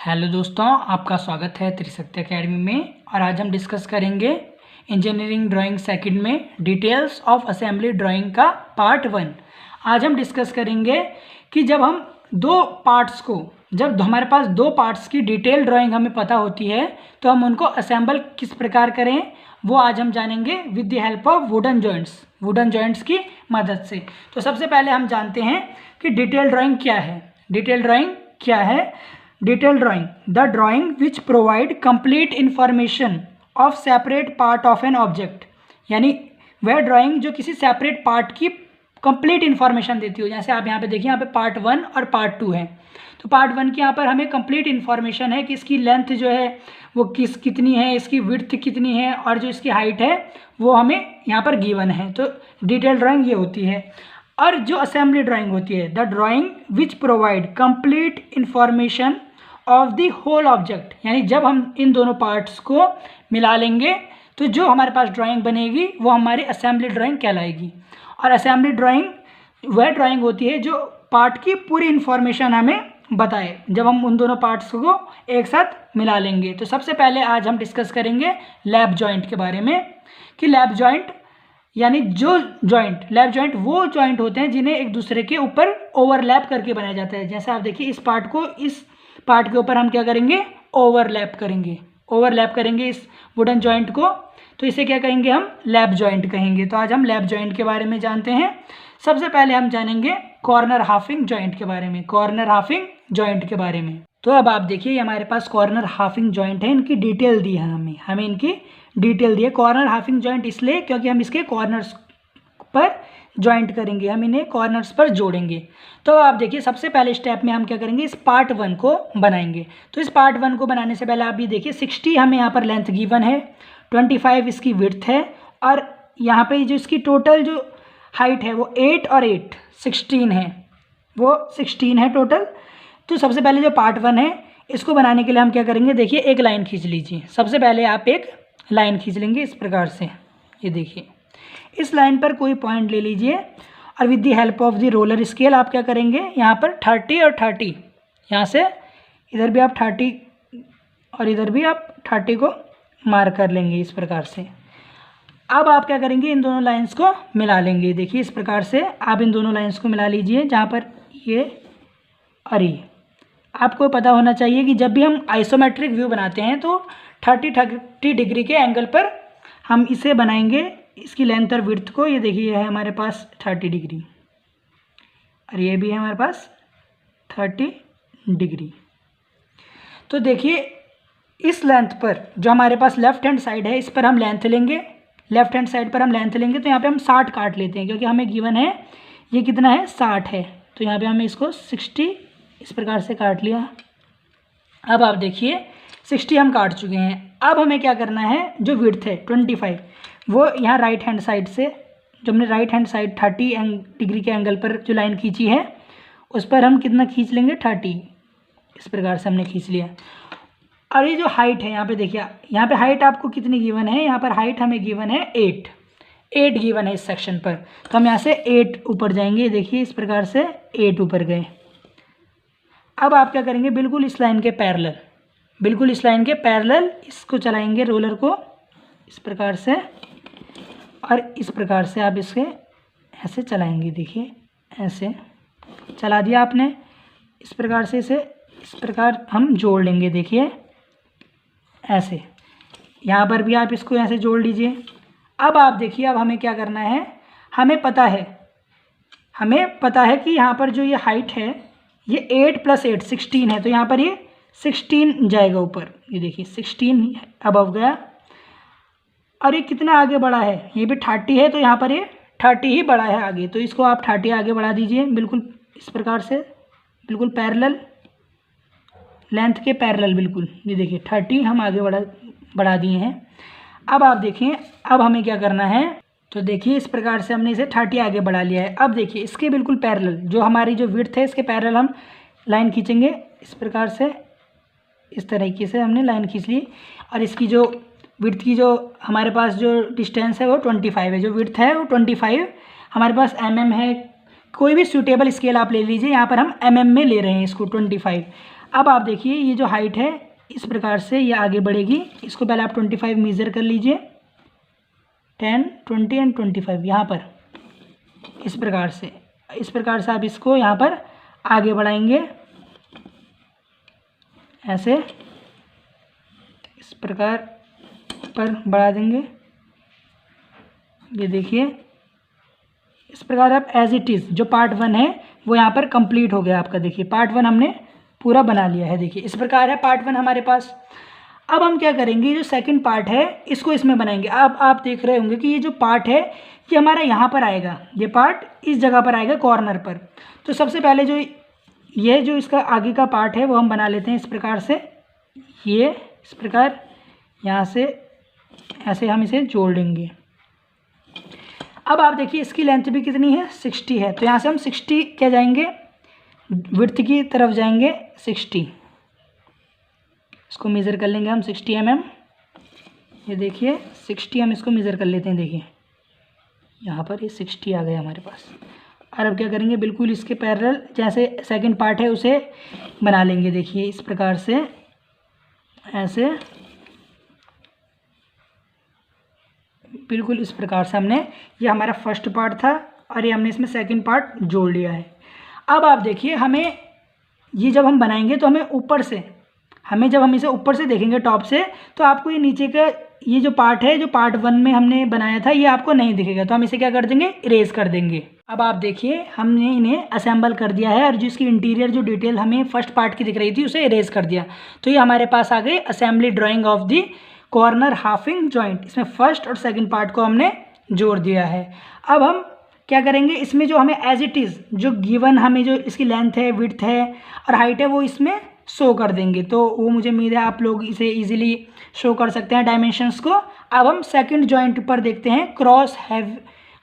Hello दोस्तों, आपका स्वागत है त्रिशक्ति एकेडमी में। और आज हम डिस्कस करेंगे इंजीनियरिंग ड्राइंग सेकंड में डिटेल्स ऑफ असेंबली ड्राइंग का पार्ट 1। आज हम डिस्कस करेंगे कि जब हमारे पास दो पार्ट्स की डिटेल ड्राइंग हमें पता होती है तो हम उनको असेंबल किस प्रकार करें, वो आज हम जानेंगे with the help of wooden joints की मदद से। तो सबसे पहले हम जानते हैं कि डिटेल ड्राइंग क्या है। Detail drawing, the drawing which provide complete information of separate part of an object, यानी वह ड्राइंग जो किसी सेपरेट पार्ट की कंप्लीट इन्फॉर्मेशन देती हो। जैसे आप यहाँ पे देखिए, यहाँ पे पार्ट 1 और पार्ट 2 है। तो पार्ट 1 की यहाँ पर हमें कंप्लीट इन्फॉर्मेशन है कि इसकी लेंथ जो है वो कितनी है, इसकी विड्थ कितनी है और जो इसकी हाइट है वो हमें यहाँ पर गिवन है। तो डिटेल ड्राइंग ये होती है। और जो असेंबली ड्राइंग होती है, the drawing which provide complete information of the whole object, यानी जब हम इन दोनों पार्ट्स को मिला लेंगे तो जो हमारे पास ड्राइंग बनेगी वो हमारी असेंबली ड्राइंग कहलाएगी। और असेंबली ड्राइंग वह ड्राइंग होती है जो पार्ट की पूरी इन्फॉर्मेशन हमें बताए, जब हम उन दोनों पार्ट्स को एक साथ मिला लेंगे। तो सबसे पहले आज हम डिस्कस करेंगे लैप जॉइंट के बारे में कि लैप जॉइंट यानी लैप जॉइंट वो जॉइंट होते हैं जिन्हें एक दूसरे के ऊपर ओवरलैप करके बनाया जाता है। जैसे आप देखिए, इस पार्ट के ऊपर हम क्या करेंगे, ओवरलैप करेंगे इस वुडन जॉइंट को, तो इसे क्या कहेंगे, हम लैप जॉइंट कहेंगे। तो आज हम लैप जॉइंट के बारे में जानते हैं। सबसे पहले हम जानेंगे कॉर्नर हाफिंग जॉइंट के बारे में। तो अब आप देखिए, हमारे पास कॉर्नर हाफिंग जॉइंट है, इनकी डिटेल दी है हमें इनकी डिटेल दी है। कॉर्नर हाफिंग जॉइंट इसलिए क्योंकि हम इसके कॉर्नर्स पर जॉइंट करेंगे, हम इन्हें कॉर्नर्स पर जोड़ेंगे। तो आप देखिए, सबसे पहले स्टेप में हम क्या करेंगे, इस पार्ट 1 को बनाएंगे। तो इस पार्ट 1 को बनाने से पहले आप ये देखिए, 60 हमें यहाँ पर लेंथ गिवन है, 25 इसकी विड्थ है, और यहाँ पे जो इसकी टोटल जो हाइट है वो 8 और 8 16 है, वो 16 है टोटल। तो सबसे पहले जो पार्ट 1 है इसको बनाने के लिए हम क्या करेंगे, देखिए एक लाइन खींच लीजिए। सबसे पहले आप एक लाइन खींच लेंगे इस प्रकार से। ये देखिए, इस लाइन पर कोई पॉइंट ले लीजिए और with the help of the roller scale आप क्या करेंगे, यहाँ पर 30 और 30, यहाँ से इधर भी आप 30 और इधर भी आप 30 को मार्क कर लेंगे इस प्रकार से। अब आप क्या करेंगे, इन दोनों लाइंस को मिला लेंगे। देखिए इस प्रकार से आप इन दोनों लाइंस को मिला लीजिए, जहाँ पर ये और ये। आपको पता होना चाहिए कि जब भी हम आइसोमेट्रिक व्यू बनाते हैं तो 30 डिग्री के एंगल पर हम इसे बनाएंगे, इसकी लेंथ और विड्थ को। ये देखिए, ये है हमारे पास 30 डिग्री और ये भी है हमारे पास 30 डिग्री। तो देखिए, इस लेंथ पर जो हमारे पास लेफ्ट हैंड साइड है, इस पर हम लेंथ लेंगे, तो यहाँ पे हम 60 काट लेते हैं, क्योंकि हमें गिवन है ये कितना है, 60 है। तो यहाँ पे हमें इसको 60 इस प्रकार से काट लिया। अब आप देखिए, 60 हम काट चुके हैं। अब हमें क्या करना है, जो विड्थ है 25, वो यहाँ राइट हैंड साइड से, जो हमने राइट हैंड साइड 30 डिग्री के एंगल पर जो लाइन खींची है उस पर हम कितना खींच लेंगे, 30 इस प्रकार से हमने खींच लिया। और ये जो हाइट है, यहाँ पे देखिए, यहाँ पे हाइट आपको कितनी गिवन है, यहाँ पर हाइट हमें गिवन है 8 गिवन है इस सेक्शन पर। तो हम यहाँ से 8 ऊपर जाएंगे। देखिए इस प्रकार से 8 ऊपर गए। अब आप क्या करेंगे, बिल्कुल इस लाइन के पैरेलल इसको चलाएंगे, रोलर को इस प्रकार से, और इस प्रकार से आप इसे ऐसे चलाएंगे। देखिए ऐसे चला दिया आपने, इस प्रकार से इसे इस प्रकार हम जोड़ लेंगे। देखिए ऐसे, यहाँ पर भी आप इसको ऐसे जोड़ लीजिए। अब आप देखिए, अब हमें क्या करना है, हमें पता है कि यहाँ पर जो ये हाइट है ये 8 + 8 16 है, तो यहाँ पर ये 16 जाएगा ऊपर। ये देखिए 16 अबव गया, और ये कितना आगे बढ़ा है, ये भी 30 है, तो यहाँ पर ये 30 ही बढ़ा है आगे। तो इसको आप 30 आगे बढ़ा दीजिए, बिल्कुल इस प्रकार से, बिल्कुल पैरेलल, लेंथ के पैरेलल बिल्कुल। ये देखिए 30 हम आगे बढ़ा दिए हैं। अब आप देखिए, अब हमें क्या करना है, तो देखिए इस प्रकार से हमने इसे 30 आगे बढ़ा लिया है। अब देखिए इसके बिल्कुल पैरेलल, जो हमारी जो विड्थ है इसके पैरेलल हम लाइन खींचेंगे इस प्रकार से। इस तरीके से हमने लाइन खींच ली, और इसकी जो विड्थ की जो हमारे पास जो डिस्टेंस है वो 25 है, जो विड्थ है वो 25 हमारे पास mm है। कोई भी सूटेबल स्केल आप ले लीजिए, यहाँ पर हम mm में ले रहे हैं इसको 25। अब आप देखिए ये जो हाइट है इस प्रकार से ये आगे बढ़ेगी। इसको पहले आप 25 मेज़र कर लीजिए, 10, 20 एंड 25 यहाँ पर इस प्रकार से आप इसको यहाँ पर आगे बढ़ाएंगे, ऐसे इस प्रकार पर बढ़ा देंगे। ये देखिए इस प्रकार आप एज इट इज़ जो पार्ट 1 है वो यहाँ पर कंप्लीट हो गया आपका। देखिए पार्ट 1 हमने पूरा बना लिया है। देखिए इस प्रकार है पार्ट 1 हमारे पास। अब हम क्या करेंगे, जो सेकंड पार्ट है इसको इसमें बनाएंगे। अब आप देख रहे होंगे कि ये जो पार्ट है ये हमारा यहाँ पर आएगा, ये पार्ट इस जगह पर आएगा कॉर्नर पर। तो सबसे पहले जो इसका आगे का पार्ट है वो हम बना लेते हैं इस प्रकार से। ये इस प्रकार यहाँ से ऐसे हम इसे जोड़ देंगे। अब आप देखिए इसकी लेंथ भी कितनी है, 60 है। तो यहाँ से हम 60 क्या जाएंगे, विड्थ की तरफ जाएंगे 60। इसको मेज़र कर लेंगे हम 60 mm। ये देखिए 60 हम इसको मेज़र कर लेते हैं। देखिए यहाँ पर ये 60 आ गया हमारे पास। और अब क्या करेंगे, बिल्कुल इसके पैरेलल जैसे सेकंड पार्ट है उसे बना लेंगे। देखिए इस प्रकार से ऐसे बिल्कुल इस प्रकार से हमने, ये हमारा फर्स्ट पार्ट था और ये हमने इसमें सेकंड पार्ट जोड़ लिया है। अब आप देखिए हमें ये जब हम बनाएंगे तो हमें ऊपर से, जब हम इसे ऊपर से देखेंगे टॉप से, तो आपको ये नीचे का ये जो पार्ट है जो पार्ट 1 में हमने बनाया था ये आपको नहीं दिखेगा। तो हम इसे क्या कर देंगे, इरेज कर देंगे। अब आप देखिए हमने इन्हें असेंबल कर दिया है और जो इसकी इंटीरियर जो डिटेल हमें फर्स्ट पार्ट की दिख रही थी उसे इरेज कर दिया। तो ये हमारे पास आ गई assembly drying of the corner halving joint. इसमें फर्स्ट और सेकंड पार्ट को हमने जोड़ दिया है। अब हम क्या करेंगे, इसमें जो हमें एज इट इज़ जो गिवन हमें जो इसकी लेंथ है, विड्थ है और हाइट है वो इसमें शो कर देंगे। तो वो मुझे उम्मीद है आप लोग इसे इजीली शो कर सकते हैं डायमेंशंस को। अब हम सेकंड जॉइंट पर देखते हैं, cross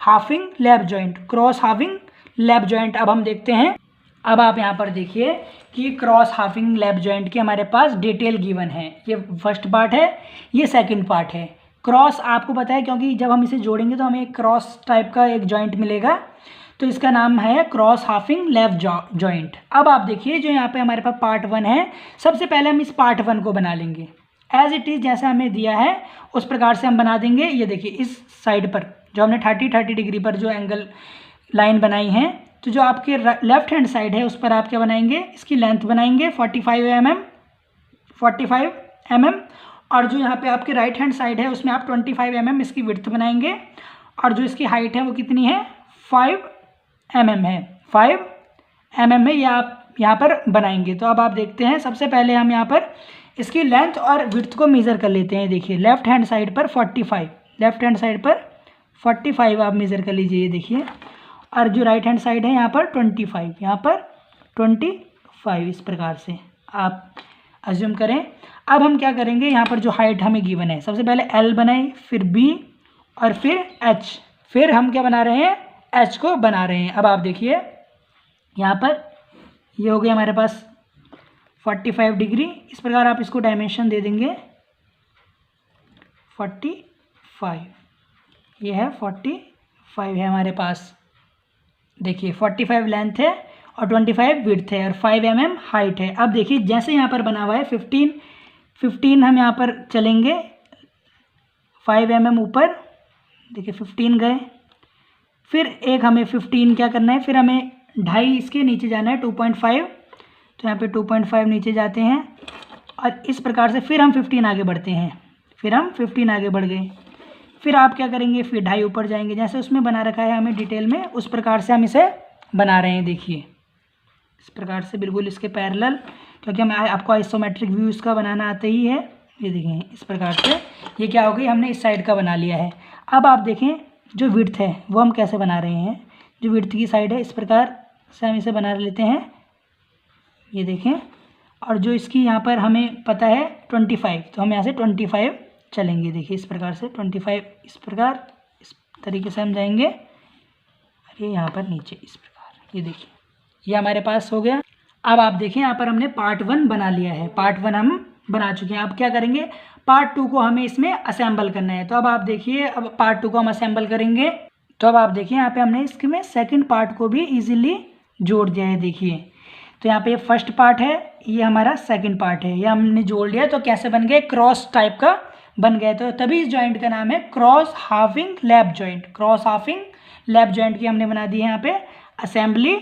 halving lap joint. Cross halving lap joint अब हम देखते हैं। अब आप यहाँ पर देखिए कि क्रॉस हाफिंग लैप जॉइंट की हमारे पास डिटेल गिवन है। ये फर्स्ट पार्ट है, ये सेकंड पार्ट है। क्रॉस आपको पता है क्योंकि जब हम इसे जोड़ेंगे तो हमें एक क्रॉस टाइप का एक जॉइंट मिलेगा, तो इसका नाम है क्रॉस हाफिंग लैप जॉइंट। अब आप देखिए जो यहाँ पे हमारे पास पार्ट 1 है, सबसे पहले हम इस पार्ट 1 को बना लेंगे एज इट इज़ जैसे हमें दिया है उस प्रकार से हम बना देंगे। ये देखिए इस साइड पर जो हमने 30 डिग्री पर जो एंगल लाइन बनाई है, तो जो आपके लेफ्ट हैंड साइड है उस पर आप क्या बनाएंगे, इसकी लेंथ बनाएंगे 45 mm और जो यहाँ पे आपके राइट हैंड साइड है उसमें आप 25 mm इसकी विड्थ बनाएंगे और जो इसकी हाइट है वो कितनी है, 5 mm है। 5 mm है, ये आप यहाँ पर बनाएंगे। तो अब आप देखते हैं सबसे पहले हम यहाँ पर इसकी लेंथ और विड्थ को मेज़र कर लेते हैं। देखिए लेफ्ट हैंड साइड पर 45, लेफ्ट हैंड साइड पर 45 आप मेज़र कर लीजिए। ये देखिए, और जो राइट हैंड साइड है यहाँ पर 25, यहाँ पर 25 इस प्रकार से आप अज्यूम करें। अब हम क्या करेंगे, यहाँ पर जो हाइट हमें गिवन है, सबसे पहले L बनाए, फिर B और फिर H, फिर हम क्या बना रहे हैं, H को बना रहे हैं। अब आप देखिए यहाँ पर ये हो गया हमारे पास 45 डिग्री। इस प्रकार आप इसको डायमेंशन दे देंगे 45, ये है 45 है हमारे पास। देखिए 45 लेंथ है और 25 विड्थ है और 5 mm हाइट है। अब देखिए जैसे यहाँ पर बना हुआ है 15 हम यहाँ पर चलेंगे 5 mm ऊपर, देखिए 15 गए, फिर एक हमें 15 क्या करना है, फिर हमें 2.5 इसके नीचे जाना है 2.5, तो यहाँ पे 2.5 नीचे जाते हैं और इस प्रकार से फिर हम 15 आगे बढ़ते हैं, फिर हम 15 आगे बढ़ गए, फिर आप क्या करेंगे, फिर 2.5 ऊपर जाएंगे, जैसे उसमें बना रखा है हमें डिटेल में उस प्रकार से हम इसे बना रहे हैं। देखिए इस प्रकार से बिल्कुल इसके पैरेलल, क्योंकि हमें आपको आइसोमेट्रिक व्यू इसका बनाना आता ही है। ये देखें इस प्रकार से ये क्या हो गई, हमने इस साइड का बना लिया है। अब आप देखें जो विड्थ है वो हम कैसे बना रहे हैं, जो विड्थ की साइड है इस प्रकार से हम इसे बना लेते हैं। ये देखें, और जो इसकी यहाँ पर हमें पता है 25, तो हम यहाँ से 25 चलेंगे। देखिए इस प्रकार से 25 इस प्रकार इस तरीके से हम जाएंगे, अरे यहाँ पर नीचे इस प्रकार। ये देखिए ये हमारे पास हो गया। अब आप देखें यहाँ पर हमने पार्ट 1 बना लिया है, पार्ट 1 हम बना चुके हैं। अब क्या करेंगे, पार्ट 2 को हमें इसमें असेंबल करना है। तो अब आप देखिए अब पार्ट 2 को हम असेंबल करेंगे। तो अब आप देखिए यहाँ पे हमने इसमें सेकंड पार्ट को भी इजीली जोड़ दिया है। देखिए तो यहाँ पे फर्स्ट पार्ट है, ये हमारा सेकंड पार्ट है, ये हमने जोड़ लिया तो कैसे बन गए, क्रॉस टाइप का बन गया। तो तभी इस जॉइंट का नाम है cross halving lap joint. Cross halving lap joint की हमने बना दी है यहाँ पे असेंबली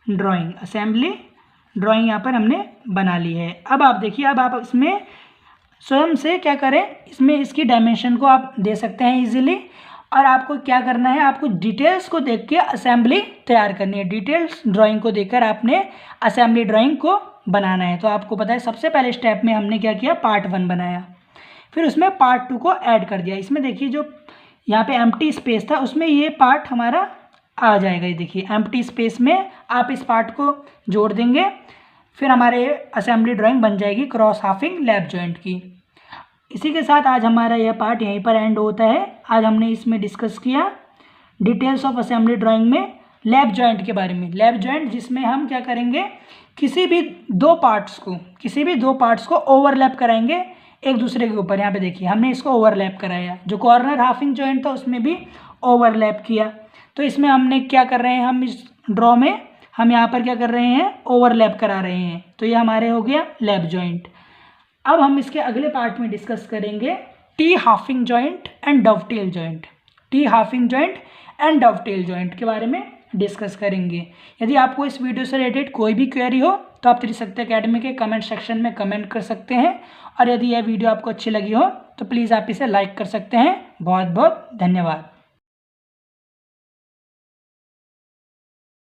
ड्राइंग। असेंबली ड्राइंग यहाँ पर हमने बना ली है। अब आप देखिए, अब आप इसमें स्वयं से क्या करें, इसमें इसकी डायमेंशन को आप दे सकते हैं इजीली। और आपको क्या करना है, आपको डिटेल्स को देख के असेंबली तैयार करनी है। डिटेल्स ड्राइंग को देखकर आपने असेंबली ड्राइंग को बनाना है। तो आपको पता है सबसे पहले स्टेप में हमने क्या किया, पार्ट 1 बनाया, फिर उसमें पार्ट 2 को ऐड कर दिया। इसमें देखिए जो यहाँ पे एम्प्टी स्पेस था उसमें ये पार्ट हमारा आ जाएगा। ये देखिए एम्प्टी स्पेस में आप इस पार्ट को जोड़ देंगे, फिर हमारे असेंबली ड्राइंग बन जाएगी क्रॉस हाफिंग लैप जॉइंट की। इसी के साथ आज हमारा यह पार्ट यहीं पर एंड होता है। आज हमने इसमें डिस्कस किया डिटेल्स ऑफ असेंबली ड्राइंग में लैप जॉइंट के बारे में। लैप जॉइंट जिसमें हम क्या करेंगे, किसी भी दो पार्ट्स को ओवरलैप कराएंगे एक दूसरे के ऊपर। यहाँ पे देखिए हमने इसको ओवरलैप कराया, जो कॉर्नर हाफिंग जॉइंट था उसमें भी ओवरलैप किया। तो इसमें हमने क्या कर रहे हैं, हम इस ड्रॉ में हम यहाँ पर क्या कर रहे हैं, ओवरलैप करा रहे हैं। तो ये हमारे हो गया लैप जॉइंट। अब हम इसके अगले पार्ट में डिस्कस करेंगे T halving joint and dovetail joint. T halving joint and dovetail joint के बारे में डिस्कस करेंगे। यदि आपको इस वीडियो से रिलेटेड कोई भी क्वेरी हो तो आप त्रिशक्ति एकेडमी के कमेंट सेक्शन में कमेंट कर सकते हैं। और यदि यह वीडियो आपको अच्छी लगी हो तो प्लीज़ आप इसे लाइक कर सकते हैं। बहुत बहुत धन्यवाद।